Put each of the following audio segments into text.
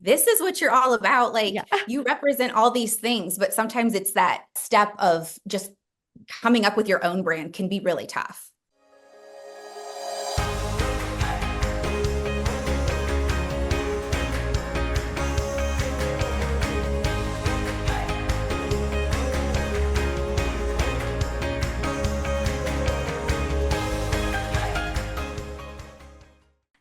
this is what you're all about. Like Yeah. you represent all these things, but sometimes it's that step of just coming up with your own brand can be really tough.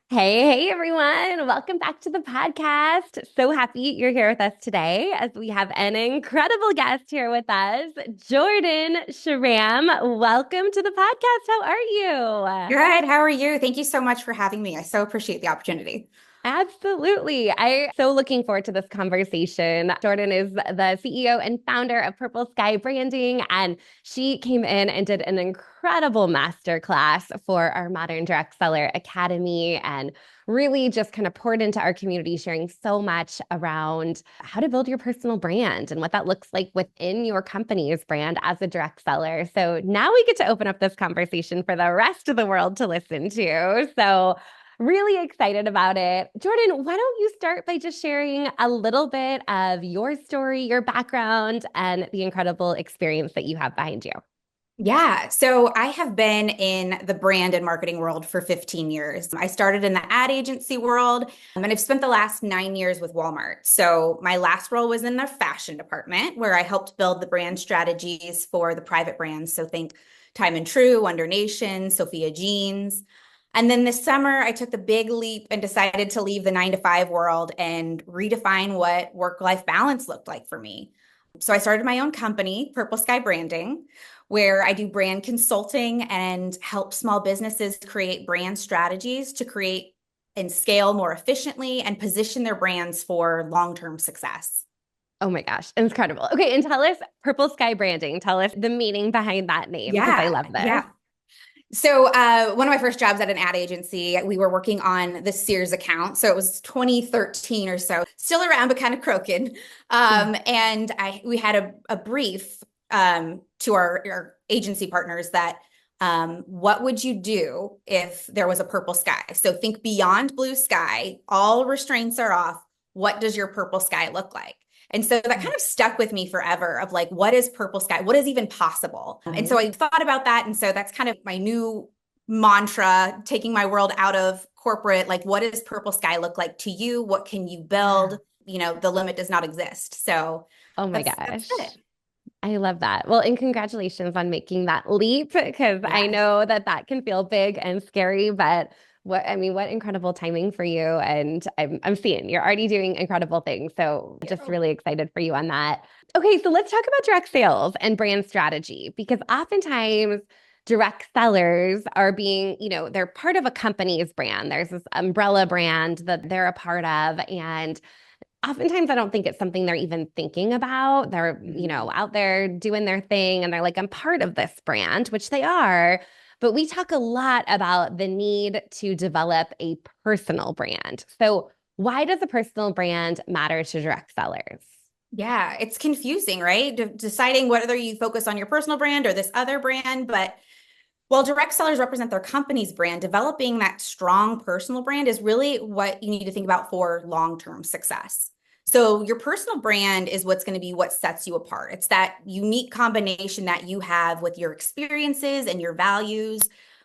Hey, everyone. Welcome back to the podcast. So happy you're here with us today as we have an incredible guest here with us, Jordan Schram. Welcome to the podcast. How are you? Good. How are you? Thank you so much for having me. I so appreciate the opportunity. Absolutely. I so looking forward to this conversation. Jordan is the CEO and founder of Purple Sky Branding, and she came in and did an incredible masterclass for our Modern Direct Seller Academy and really just kind of poured into our community, sharing so much around how to build your personal brand and what that looks like within your company's brand as a direct seller. So now we get to open up this conversation for the rest of the world to listen to. So really excited about it. Jordan, why don't you start by just sharing a little bit of your story, your background, and the incredible experience that you have behind you? Yeah, so I have been in the brand and marketing world for 15 years. I started in the ad agency world, and I've spent the last 9 years with Walmart. So my last role was in their fashion department, where I helped build the brand strategies for the private brands. So think Time and True, Under Nation, Sophia Jeans. And then this summer, I took the big leap and decided to leave the 9 to 5 world and redefine what work-life balance looked like for me. So I started my own company, Purple Sky Branding, where I do brand consulting and help small businesses create brand strategies to create and scale more efficiently and position their brands for long-term success. Oh my gosh, incredible. Okay, and tell us Purple Sky Branding. Tell us the meaning behind that name because I Yeah, love this. yeah. So one of my first jobs at an ad agency, we were working on the Sears account. So it was 2013 or so, still around, but kind of croaking. Yeah. And we had a brief to our agency partners that what would you do if there was a purple sky? So think beyond blue sky, all restraints are off. What does your purple sky look like? And so that kind of stuck with me forever of like, what is purple sky? What is even possible? And so Right. I thought about that. And so that's kind of my new mantra, taking my world out of corporate. Like, what does purple sky look like to you? What can you Yeah. build? The limit does not exist. So Oh my that's it. gosh. I love that. Well, and congratulations on making that leap because I Yes. know that that can feel big and scary, but what incredible timing for you. And I'm seeing you're already doing incredible things. So just really excited for you on that. Okay, so let's talk about direct sales and brand strategy because oftentimes direct sellers are being, they're part of a company's brand. There's this umbrella brand that they're a part of. And oftentimes I don't think it's something they're even thinking about. They're, Mhm. out there doing their thing and they're like, I'm part of this brand, which they are. But we talk a lot about the need to develop a personal brand. So, why does a personal brand matter to direct sellers? Yeah, it's confusing, right? Deciding whether you focus on your personal brand or this other brand. But while direct sellers represent their company's brand, developing that strong personal brand is really what you need to think about for long-term success. So your personal brand is what's going to be what sets you apart. It's that unique combination that you have with your experiences and your values,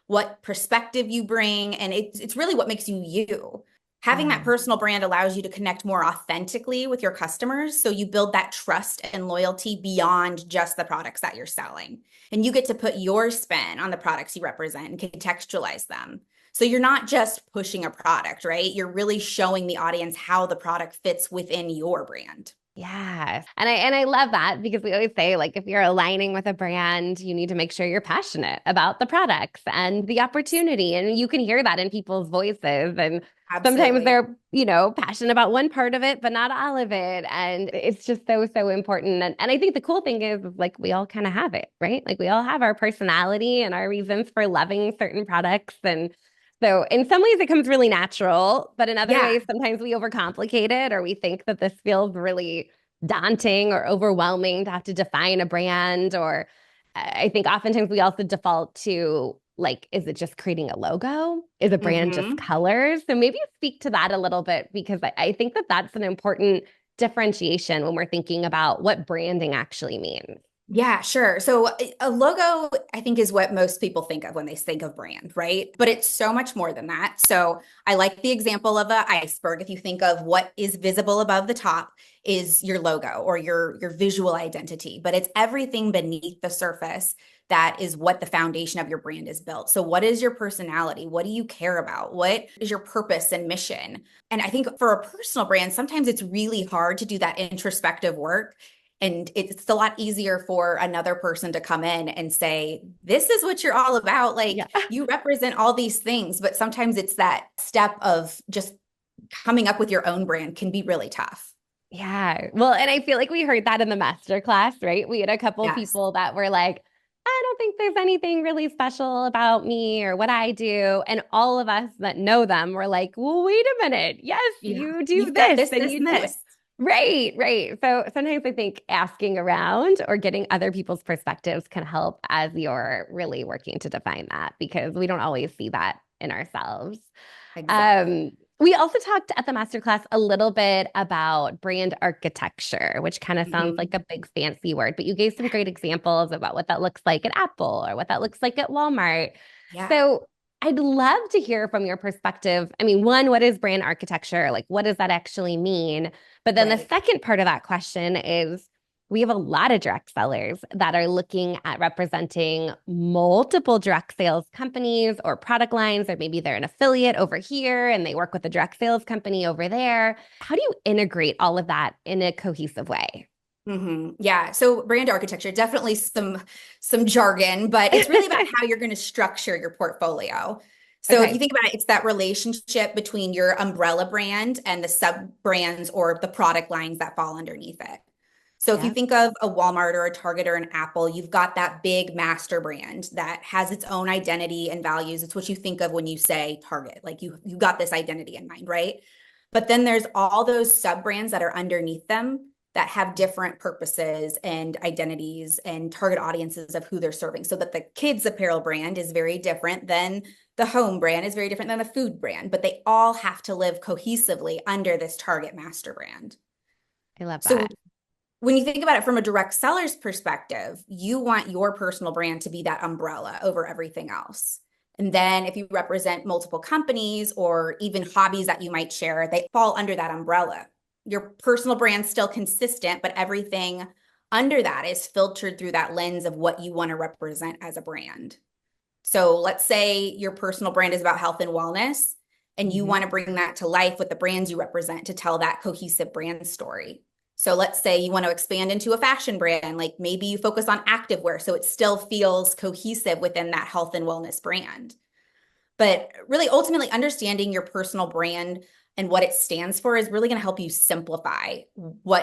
what perspective you bring, and it's really what makes you you. Having that Yeah. personal brand allows you to connect more authentically with your customers. So you build that trust and loyalty beyond just the products that you're selling. And you get to put your spin on the products you represent and contextualize them. So you're not just pushing a product, right? You're really showing the audience how the product fits within your brand. Yes. And I love that because we always say like if you're aligning with a brand, you need to make sure you're passionate about the products and the opportunity. And you can hear that in people's voices. And sometimes Absolutely. they're, passionate about one part of it, but not all of it. And it's just so important. And I think the cool thing is like we all kind of have it, right? Like we all have our personality and our reasons for loving certain products. And so in some ways it comes really natural, but in other Yeah. ways, sometimes we overcomplicate it or we think that this feels really daunting or overwhelming to have to define a brand. Or I think oftentimes we also default to Like, is it just creating a logo? Is a brand just Hmm. colors? So maybe speak to that a little bit because I think that that's an important differentiation when we're thinking about what branding actually means. Yeah, sure. So a logo, I think, is what most people think of when they think of brand, right? But it's so much more than that. So I like the example of an iceberg. If you think of what is visible above the top is your logo or your visual identity, but it's everything beneath the surface that is what the foundation of your brand is built. So what is your personality? What do you care about? What is your purpose and mission? And I think for a personal brand, sometimes it's really hard to do that introspective work, and it's a lot easier for another person to come in and say, this is what you're all about. Yeah. Like you represent all these things, but sometimes it's that step of just coming up with your own brand can be really tough. Yeah. Well, and I feel like we heard that in the master class, right? We had a couple of Yes. people that were like, I don't think there's anything really special about me or what I do. And all of us that know them were like, well, wait a minute. Yes, Yeah. you do You've got this this, and this, you and do it. this. Right, right. So sometimes I think asking around or getting other people's perspectives can help as you're really working to define that because we don't always see that in ourselves. Exactly. We also talked at the masterclass a little bit about brand architecture, which kind of sounds like Hmm. a big fancy word, but you gave some great examples about what that looks like at Apple or what that looks like at Walmart. Yeah. So I'd love to hear from your perspective. I mean, one, what is brand architecture? Like, what does that actually mean? But then the Right. second part of that question is we have a lot of direct sellers that are looking at representing multiple direct sales companies or product lines, or maybe they're an affiliate over here and they work with a direct sales company over there. How do you integrate all of that in a cohesive way? Yeah. So brand architecture, definitely some jargon, but it's really about how you're going to structure your portfolio. So if you Okay. think about it, it's that relationship between your umbrella brand and the sub brands or the product lines that fall underneath it. So if you Yeah. think of a Walmart or a Target or an Apple, you've got that big master brand that has its own identity and values. It's what you think of when you say Target. Like you got this identity in mind, right? But then there's all those sub brands that are underneath them that have different purposes and identities and target audiences of who they're serving. So that the kids apparel brand is very different than the home brand is very different than the food brand, but they all have to live cohesively under this target master brand. I love So that. when you think about it from a direct seller's perspective, you want your personal brand to be that umbrella over everything else. And then if you represent multiple companies or even hobbies that you might share, they fall under that umbrella. Your personal brand's still consistent, but everything under that is filtered through that lens of what you want to represent as a brand. So let's say your personal brand is about health and wellness, and you Mhm. want to bring that to life with the brands you represent to tell that cohesive brand story. So let's say you want to expand into a fashion brand, like maybe you focus on activewear so it still feels cohesive within that health and wellness brand. But really, ultimately, understanding your personal brand and what it stands for is really going to help you simplify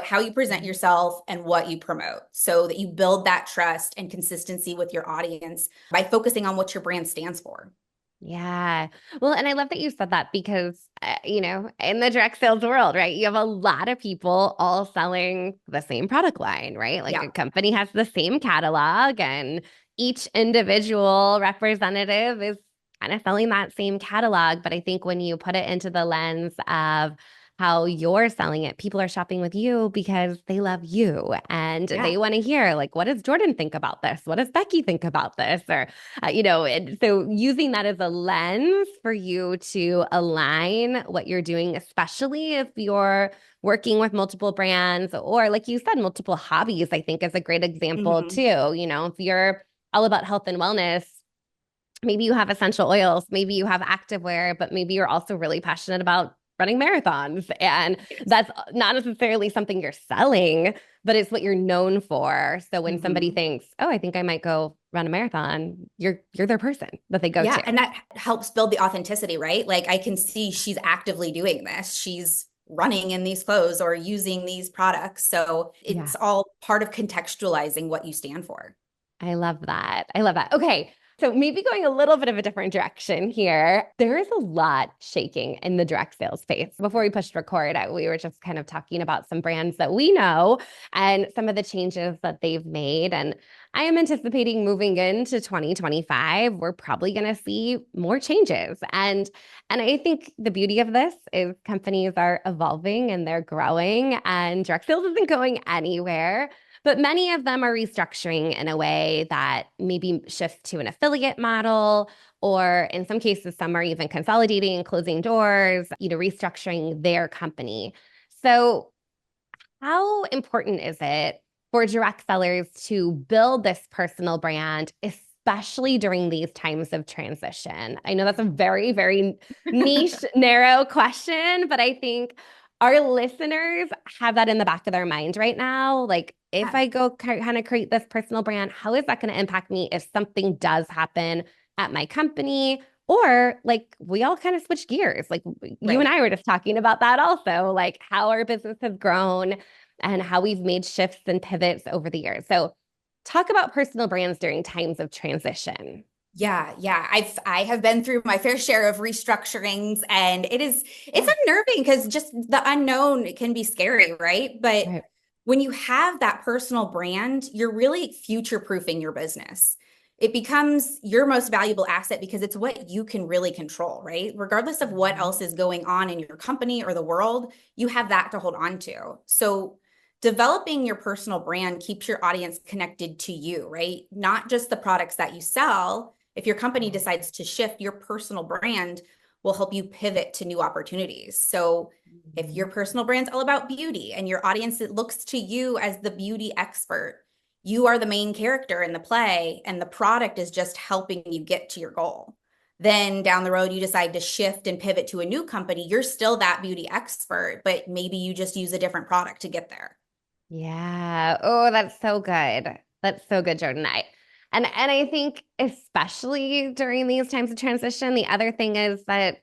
how you present yourself and what you promote so that you build that trust and consistency with your audience by focusing on what your brand stands for. Yeah. Well, and I love that you said that because, in the direct sales world, right, you have a lot of people all selling the same product line, right? Like Yeah. a company has the same catalog, and each individual representative is kind of selling that same catalog. But I think when you put it into the lens of how you're selling it, people are shopping with you because they love you and Yeah. they want to hear, like, what does Jordan think about this? What does Becky think about this? Or and so using that as a lens for you to align what you're doing, especially if you're working with multiple brands or, like you said, multiple hobbies, I think is a great example Hmm. too. If you're all about health and wellness, maybe you have essential oils, maybe you have activewear, but maybe you're also really passionate about running marathons. And Yes. that's not necessarily something you're selling, but it's what you're known for. So when somebody Hmm. thinks, "Oh, I think I might go run a marathon," you're their person that they go Yeah. to. And that helps build the authenticity, right? Like I can see she's actively doing this. She's running in these clothes or using these products. So Yeah. it's all part of contextualizing what you stand for. I love that. I love that. Okay. So maybe going a little bit of a different direction here. There is a lot shaking in the direct sales space. Before we pushed record, we were just kind of talking about some brands that we know and some of the changes that they've made. And I am anticipating moving into 2025, we're probably going to see more changes. And I think the beauty of this is companies are evolving and they're growing, and direct sales isn't going anywhere. But many of them are restructuring in a way that maybe shifts to an affiliate model, or in some cases, some are even consolidating and closing doors, restructuring their company. So, how important is it for direct sellers to build this personal brand, especially during these times of transition? I know that's a very, very niche, narrow question, but I think our listeners have that in the back of their mind right now. Like, if Yeah. I go kind of create this personal brand, how is that going to impact me if something does happen at my company? Or like we all kind of switch gears. Like you and Right. I were just talking about that also, like how our business has grown and how we've made shifts and pivots over the years. So talk about personal brands during times of transition. Yeah, yeah. I have been through my fair share of restructurings, and it's Yeah. unnerving because just the unknown can be scary, right? But Right. when you have that personal brand, you're really future-proofing your business. It becomes your most valuable asset because it's what you can really control, right? Regardless of what else is going on in your company or the world, you have that to hold on to. So developing your personal brand keeps your audience connected to you, right? Not just the products that you sell. If your company decides to shift, your personal brand will help you pivot to new opportunities. So if your personal brand's all about beauty and your audience looks to you as the beauty expert, you are the main character in the play and the product is just helping you get to your goal. Then down the road, you decide to shift and pivot to a new company. You're still that beauty expert, but maybe you just use a different product to get there. Yeah. Oh, that's so good. That's so good, Jordan. And I think especially during these times of transition, the other thing is that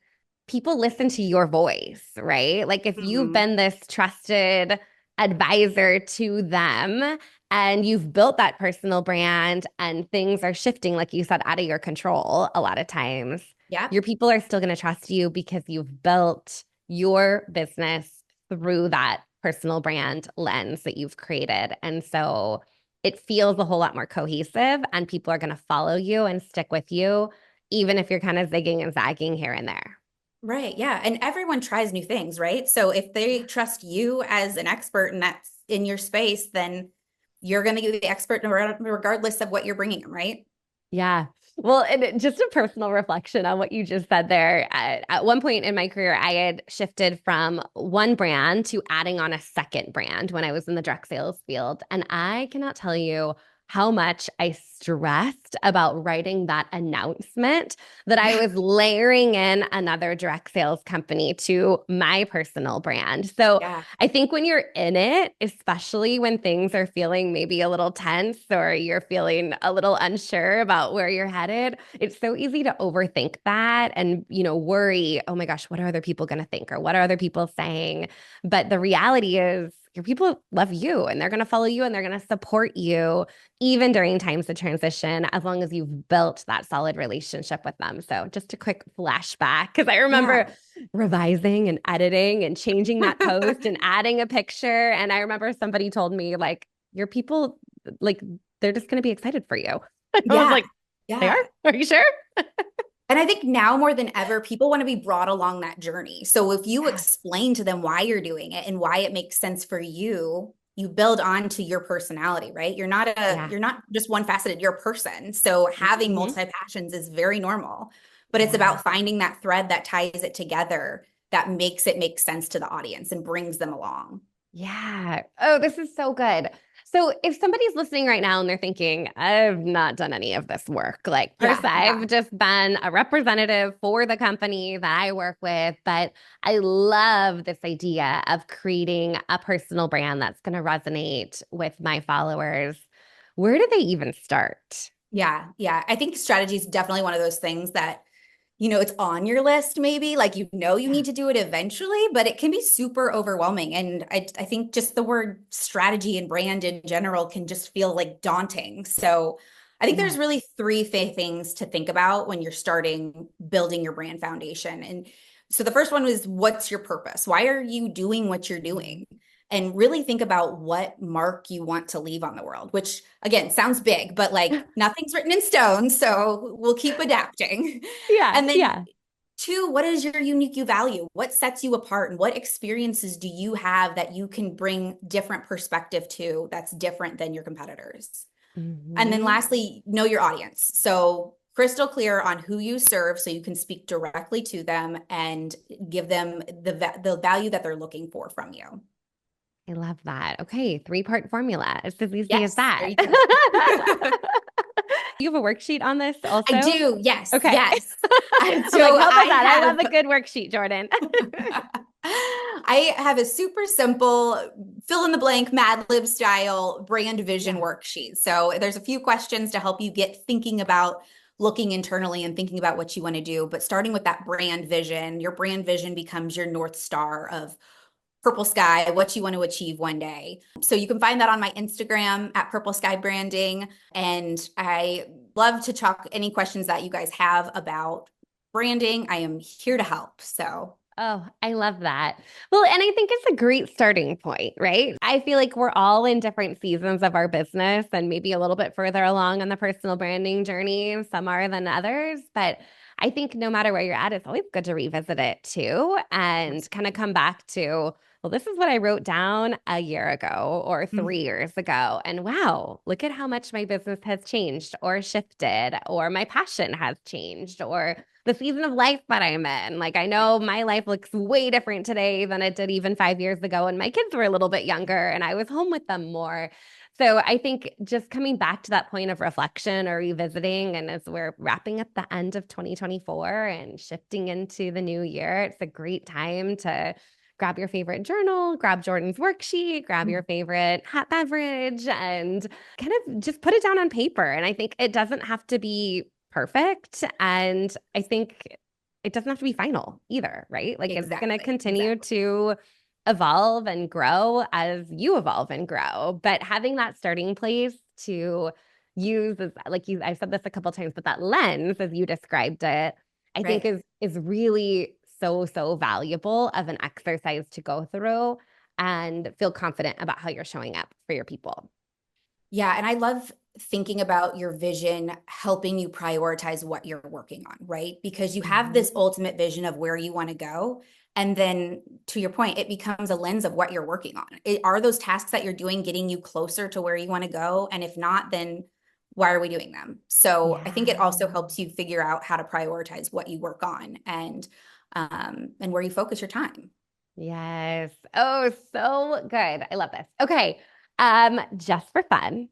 people listen to your voice, right? Like if you've Mhm. been this trusted advisor to them and you've built that personal brand and things are shifting, like you said, out of your control a lot of times, Yeah. your people are still going to trust you because you've built your business through that personal brand lens that you've created. And so it feels a whole lot more cohesive and people are going to follow you and stick with you, even if you're kind of zigging and zagging here and there. Right. Yeah. And everyone tries new things, right? So if they trust you as an expert and that's in your space, then you're going to be the expert regardless of what you're bringing them, right? Yeah. Well, and just a personal reflection on what you just said there. At one point in my career, I had shifted from one brand to adding on a second brand when I was in the direct sales field. And I cannot tell you how much I stressed about writing that announcement that I Yeah. was layering in another direct sales company to my personal brand. So Yeah. I think when you're in it, especially when things are feeling maybe a little tense or you're feeling a little unsure about where you're headed, it's so easy to overthink that and, worry, oh my gosh, what are other people going to think or what are other people saying? But the reality is, your people love you and they're going to follow you and they're going to support you even during times of transition as long as you've built that solid relationship with them. So just a quick flashback because I remember Yeah. revising and editing and changing that post and adding a picture. And I remember somebody told me, like, your people, like, they're just going to be excited for you. I was Yeah. like, they are? Yeah. Are you sure? And I think now more than ever, people want to be brought along that journey. So if you Yeah. explain to them why you're doing it and why it makes sense for you, you build onto your personality, right? Yeah. You're not just one faceted, you're a person. So having Mhm. multi passions is very normal, but it's Yeah. about finding that thread that ties it together that makes it make sense to the audience and brings them along. Yeah. Oh, this is so good. So if somebody's listening right now and they're thinking, I've not done any of this work, like first Yeah. Yeah. I've just been a representative for the company that I work with, but I love this idea of creating a personal brand that's going to resonate with my followers. Where do they even start? Yeah. Yeah. I think strategy is definitely one of those things that it's on your list maybe, like you Yeah. need to do it eventually, but it can be super overwhelming. And I think just the word strategy and brand in general can just feel like daunting. So I think Yeah. there's really three things to think about when you're starting building your brand foundation. And so the first one was, what's your purpose? Why are you doing what you're doing? And really think about what mark you want to leave on the world, which again sounds big, but like nothing's written in stone. So we'll keep adapting. Yeah. And then Yeah. two, what is your unique you value? What sets you apart? And what experiences do you have that you can bring different perspective to that's different than your competitors? And then Hmm. lastly, know your audience. So crystal clear on who you serve so you can speak directly to them and give them the value that they're looking for from you. I love that. Okay, three-part formula. It's as easy as Yes, there that. you go. You have a worksheet on this I also? do. Yes, Okay. yes. And I'm like, so how about I that? I love have a good worksheet, Jordan. I have a super simple fill in the blank Mad Lib style brand vision Yeah. worksheet. So there's a few questions to help you get thinking about looking internally and thinking about what you want to do. But starting with that brand vision, your brand vision becomes your North Star of Purple Sky, what you want to achieve one day. So you can find that on my Instagram at Purple Sky Branding. And I love to talk any questions that you guys have about branding. I am here to help. So Oh, I love that. Well, and I think it's a great starting point, right? I feel like we're all in different seasons of our business and maybe a little bit further along on the personal branding journey. Some are than others, but I think no matter where you're at, it's always good to revisit it too and kind of come back to, well, this is what I wrote down a year ago or mm, 3 years ago. And wow, look at how much my business has changed or shifted, or my passion has changed, or the season of life that I'm in. Like, I know my life looks way different today than it did even 5 years ago when my kids were a little bit younger and I was home with them more. So I think just coming back to that point of reflection or revisiting, and as we're wrapping up the end of 2024 and shifting into the new year, it's a great time to grab your favorite journal, grab Jordan's worksheet, grab your mm, favorite hot beverage, and kind of just put it down on paper. And I think it doesn't have to be perfect. And I think it doesn't have to be final either, right? Like it's going to exactly, continue exactly. to evolve and grow as you evolve and grow. But having that starting place to use as like you, I've said this a couple of times, but that lens, as you described it, I think Right. is really so valuable of an exercise to go through and feel confident about how you're showing up for your people. Yeah, and I love thinking about your vision helping you prioritize what you're working on, right? Because you have this Mhm. ultimate vision of where you want to go. And then to your point, it becomes a lens of what you're working on. Are those tasks that you're doing getting you closer to where you want to go? And if not, then why are we doing them? So I think it Yeah. also helps you figure out how to prioritize what you work on and where you focus your time. Yes. Oh, so good. I love this. Okay. Just for fun,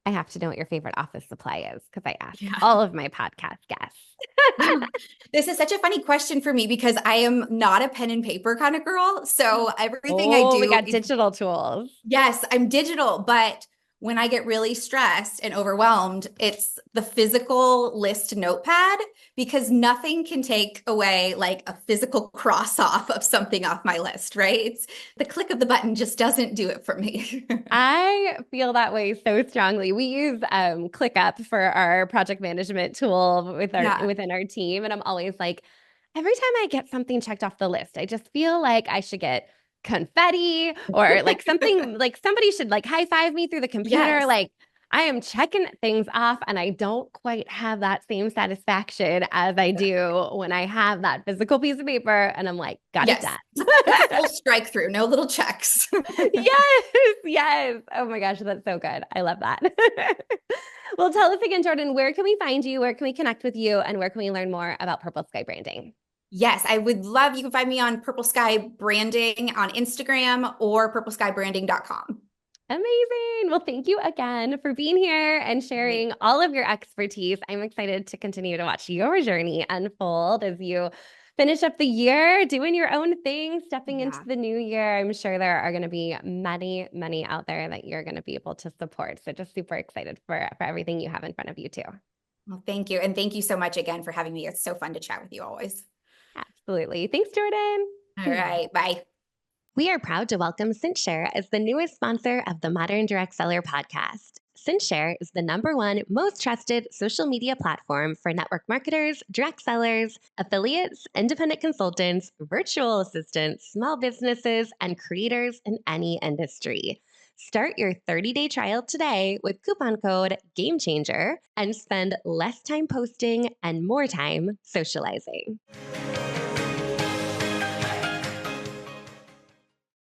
I have to know what your favorite office supply is because I ask Yeah. all of my podcast guests. This is such a funny question for me because I am not a pen and paper kind of girl. So everything I Oh, we do got digital tools. yes, I'm digital, but when I get really stressed and overwhelmed, it's the physical list notepad because nothing can take away like a physical cross off of something off my list, right? It's the click of the button just doesn't do it for me. I feel that way so strongly. We use ClickUp for our project management tool with our Yeah. within our team, and I'm always like, every time I get something checked off the list, I just feel like I should get confetti or like something like somebody should like high five me through the computer. Yes. Like I am checking things off, and I don't quite have that same satisfaction as I do when I have that physical piece of paper, and I'm like, got it Yes. done. Full strike through, no little checks. Yes, yes. Oh my gosh, that's so good. I love that. Well, tell us again, Jordan, where can we find you? Where can we connect with you? And where can we learn more about Purple Sky branding? Yes, I would love you can find me on Purple Sky Branding on Instagram or purpleskybranding.com. Amazing. Well, thank you again for being here and Right. sharing all of your expertise. I'm excited to continue to watch your journey unfold as you finish up the year, doing your own thing, stepping into Yeah. the new year. I'm sure there are going to be many out there that you're going to be able to support. So just super excited for everything you have in front of you too. Well, thank you. And thank you so much again for having me. It's so fun to chat with you always. Absolutely. Thanks, Jordan. All right. Bye. We are proud to welcome Cintshare as the newest sponsor of the Modern Direct Seller podcast. SynShare is the #1 most trusted social media platform for network marketers, direct sellers, affiliates, independent consultants, virtual assistants, small businesses, and creators in any industry. Start your 30-day trial today with coupon code GameChanger and spend less time posting and more time socializing.